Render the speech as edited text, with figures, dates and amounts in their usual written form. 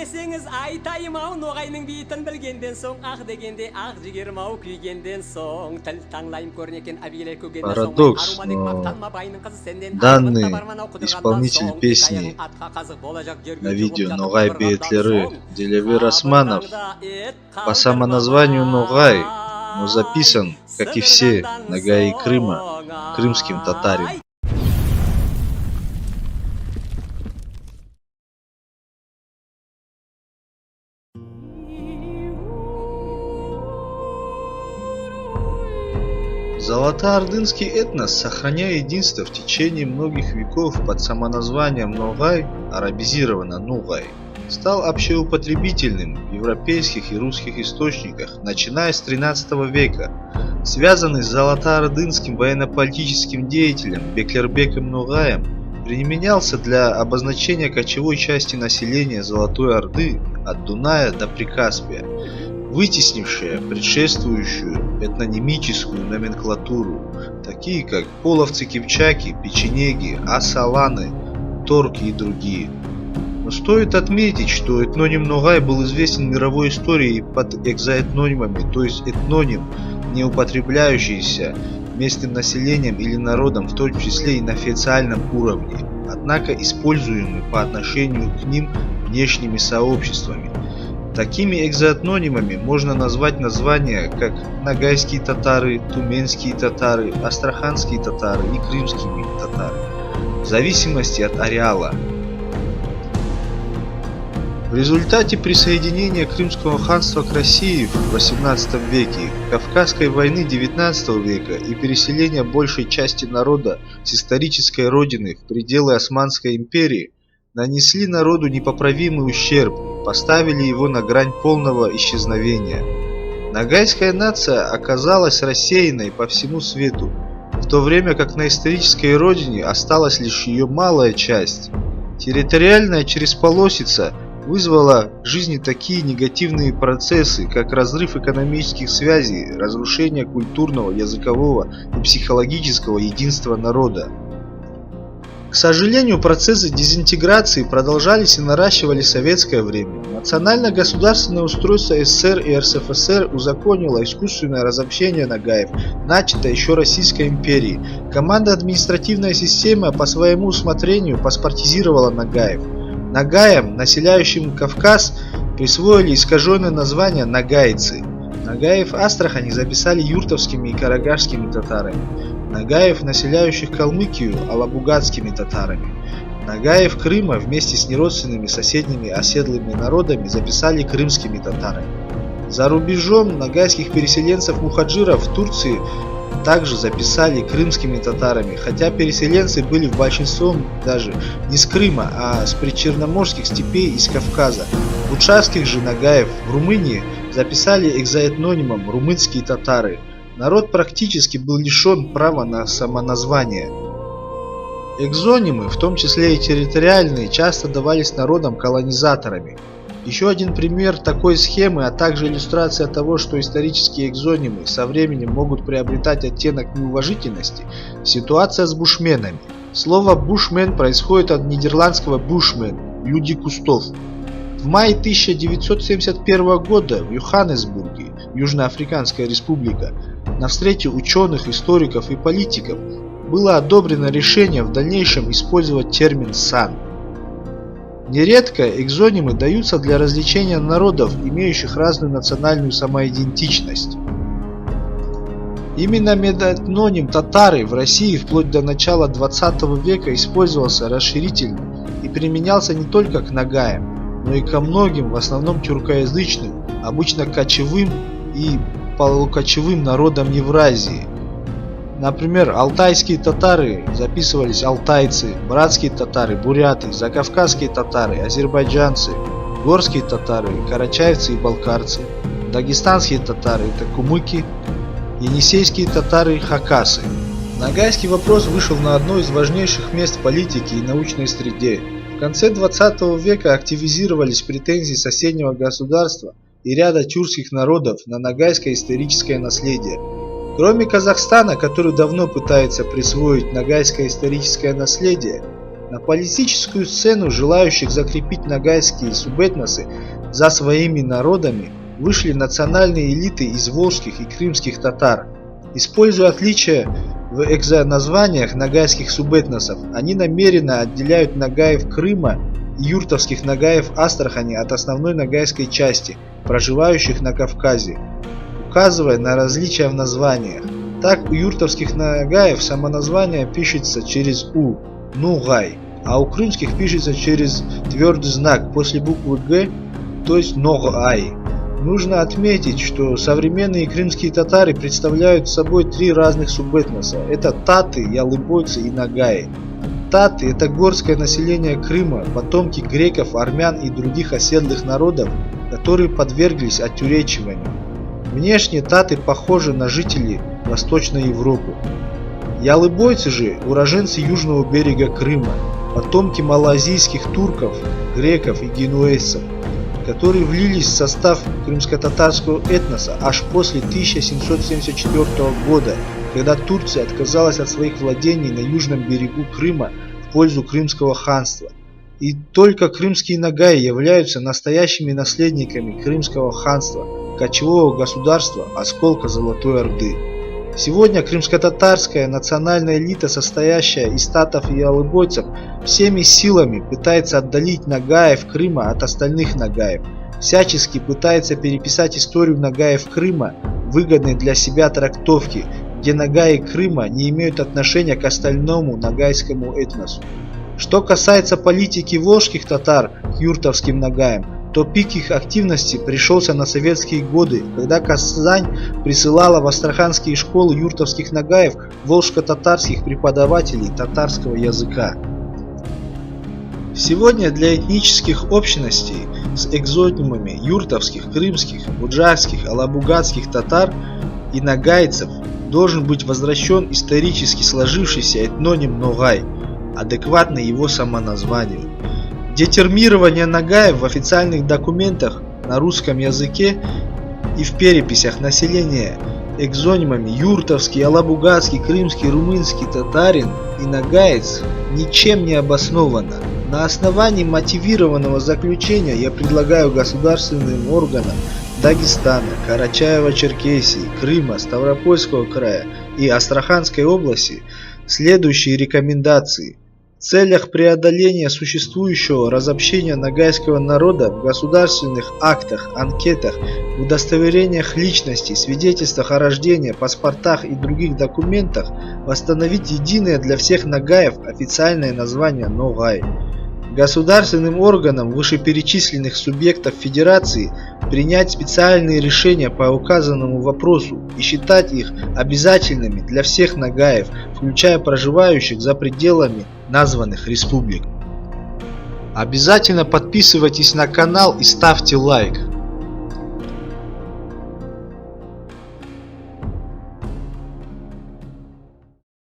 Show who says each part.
Speaker 1: десеңіз айтайым ау, ноғайның бейтін білгенден соң, ақ дегенде ақ жігерім ау, күйгенден соң, тіл таңлайым көрнекен әбейлер көгенден соң.
Speaker 2: Парадокс, но данный исполнитель песни на видео «Ноғай бейітлері» Делебер Османов по самоназванию Ноғай, но записан, как и все Ногаи Крыма, крымским татарином. Золотоордынский этнос, сохраняя единство в течение многих веков под самоназванием Ноғай, арабизировано Нуғай, стал общеупотребительным в европейских и русских источниках, начиная с XIII века. Связанный с золотоордынским военно-политическим деятелем Беклербеком Ноғаем, применялся для обозначения кочевой части населения Золотой Орды от Дуная до Прикаспия, вытеснившая предшествующую этнонимическую номенклатуру, такие как половцы-кипчаки, печенеги, асаланы, торки и другие. Но стоит отметить, что этноним Ноғай был известен в мировой истории под экзоэтнонимами, то есть этноним, не употребляющийся местным населением или народом, в том числе и на официальном уровне, однако используемый по отношению к ним внешними сообществами. Такими экзоэтнонимами можно назвать названия как ногайские татары, тюменские татары, астраханские татары и крымские татары, в зависимости от ареала. В результате присоединения Крымского ханства к России в XVIII веке, Кавказской войны XIX века и переселения большей части народа с исторической родины в пределы Османской империи нанесли народу непоправимый ущерб, поставили его на грань полного исчезновения. Ногайская нация оказалась рассеянной по всему свету, в то время как на исторической родине осталась лишь ее малая часть. Территориальная чересполосица вызвала в жизни такие негативные процессы, как разрыв экономических связей, разрушение культурного, языкового и психологического единства народа. К сожалению, процессы дезинтеграции продолжались и наращивали в советское время. Национально-государственное устройство СССР и РСФСР узаконило искусственное разобщение ногаев, начатое еще Российской империей. Командно-административная система по своему усмотрению паспортизировала ногаев. Ногаям, населяющим Кавказ, присвоили искаженное название ногайцы. Ногаев Астрахани записали юртовскими и карагашскими татарами. Ногаев, населяющих Калмыкию, алабугатскими татарами. Ногаев Крыма вместе с неродственными соседними оседлыми народами записали крымскими татарами. За рубежом ногайских переселенцев-мухаджиров в Турции также записали крымскими татарами, хотя переселенцы были в большинстве даже не с Крыма, а с причерноморских степей и с Кавказа. Бучарских же ногаев в Румынии записали экзоэтнонимом румынские татары. Народ практически был лишен права на самоназвание. Экзонимы, в том числе и территориальные, часто давались народам-колонизаторами. Еще один пример такой схемы, а также иллюстрация того, что исторические экзонимы со временем могут приобретать оттенок неуважительности – ситуация с бушменами. Слово «бушмен» происходит от нидерландского «бушмен» – «люди кустов». В мае 1971 года в Йоханнесбурге, Южноафриканская республика, на встрече ученых, историков и политиков было одобрено решение в дальнейшем использовать термин «сан». Нередко экзонимы даются для развлечения народов, имеющих разную национальную самоидентичность. Именно метаэтноним татары в России вплоть до начала 20 века использовался расширительно и применялся не только к ногаям, но и ко многим, в основном тюркоязычным, обычно кочевым и полукочевым народам Евразии. Например, алтайские татары записывались алтайцы, братские татары, буряты, закавказские татары, азербайджанцы, горские татары, карачаевцы и балкарцы, дагестанские татары, это кумыки, енисейские татары, хакасы. Ногайский вопрос вышел на одно из важнейших мест в политике и научной среде. В конце 20 века активизировались претензии соседнего государства и ряда тюркских народов на ногайское историческое наследие. Кроме Казахстана, который давно пытается присвоить ногайское историческое наследие, На политическую сцену желающих закрепить ногайские субэтносы за своими народами вышли национальные элиты из волжских и крымских татар. Используя отличия в экзоназваниях ногайских субэтносов, они намеренно отделяют нагаев Крыма и юртовских нагаев Астрахани от основной ногайской части, проживающих на Кавказе, указывая на различия в названиях. Так, у юртовских нагаев самоназвание пишется через «у» – «нугай», а у крымских пишется через твердый знак после буквы «г», то есть «ногай». Нужно отметить, что современные крымские татары представляют собой три разных субэтноса. Это таты, ялыбойцы и нагаи. Таты – это горское население Крыма, потомки греков, армян и других оседлых народов, которые подверглись оттюречиванию. Внешне таты похожи на жителей Восточной Европы. Ялыбойцы же – уроженцы южного берега Крыма, потомки малоазийских турков, греков и генуэзцев, которые влились в состав крымско-татарского этноса аж после 1774 года, когда Турция отказалась от своих владений на южном берегу Крыма в пользу Крымского ханства. И только крымские нагаи являются настоящими наследниками Крымского ханства, кочевого государства, осколка Золотой Орды. Сегодня крымско-татарская национальная элита, состоящая из татов и алыбойцев, всеми силами пытается отдалить нагаев Крыма от остальных нагаев, всячески пытается переписать историю нагаев Крыма в выгодной для себя трактовке, где нагаи Крыма не имеют отношения к остальному нагайскому этносу. Что касается политики волжских татар к юртовским нагаям, то пик их активности пришелся на советские годы, когда Казань присылала в астраханские школы юртовских нагаев волжско-татарских преподавателей татарского языка. Сегодня для этнических общностей с экзонимами юртовских, крымских, буджакских, алабугатских татар и нагайцев должен быть возвращен исторически сложившийся этноним Ногай, адекватный его самоназванию. Детермирование нагаев в официальных документах на русском языке и в переписях населения экзонимами юртовский, алабугатский, крымский, румынский татарин и нагаец ничем не обосновано. На основании мотивированного заключения я предлагаю государственным органам Дагестана, Карачаево-Черкесии, Крыма, Ставропольского края и Астраханской области следующие рекомендации. В целях преодоления существующего разобщения нагайского народа в государственных актах, анкетах, удостоверениях личности, свидетельствах о рождении, паспортах и других документах восстановить единое для всех нагаев официальное название Ногай. Государственным органам вышеперечисленных субъектов Федерации принять специальные решения по указанному вопросу и считать их обязательными для всех нагаев, включая проживающих за пределами названных республик. Обязательно подписывайтесь на канал и ставьте лайк.